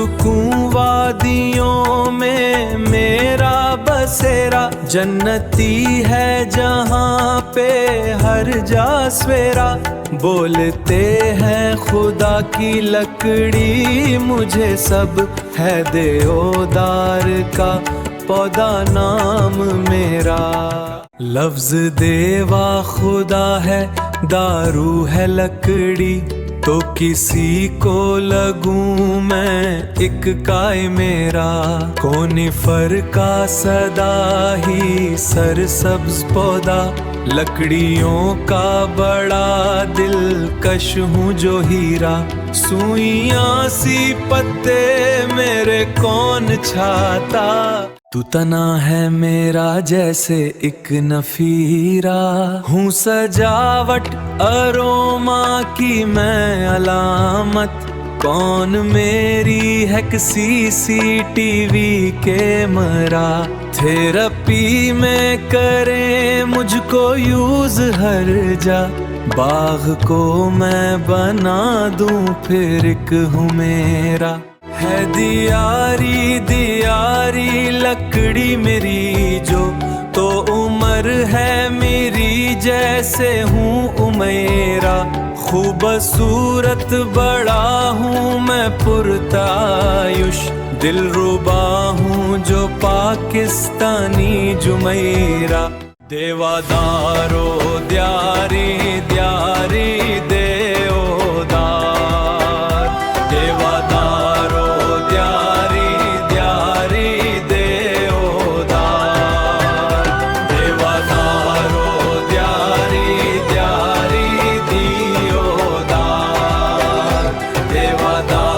सुकून वादियों में मेरा बसेरा, जन्नती है जहाँ पे हर जा सवेरा। बोलते हैं खुदा की लकड़ी, मुझे सब है देओदार का पौधा नाम मेरा। लफ्ज देवा खुदा है, दारू है लकड़ी, तो किसी को लगूं मैं एक काय मेरा। कोनिफर का सदा ही सरसब्ज पौधा, लकड़ियों का बड़ा दिलकश हूँ जो हीरा। सुइयां सी पत्ते मेरे कौन छाता, तू तना है मेरा जैसे एक नफीरा। हूँ सजावट अरोमा की मैं अलामत, कौन मेरी है CCTV कैमरा। थेरेपी में करे मुझको यूज हर जा, बाग को मैं बना दूं फिर एक हूँ मेरा। है दियारी दियारी लकड़ी मेरी जो, तो उम्र है मेरी जैसे हूँ उमेरा। खूबसूरत बड़ा हूँ मैं पुरतायुश, दिलरुबा हूँ जो पाकिस्तानी जुमैरा। देवादारो द्यारी द्यारी देओदार, देवादारो द्यारी द्यारी देओदार, देवादारो द्यारी द्यारी दियोदार, देवादार।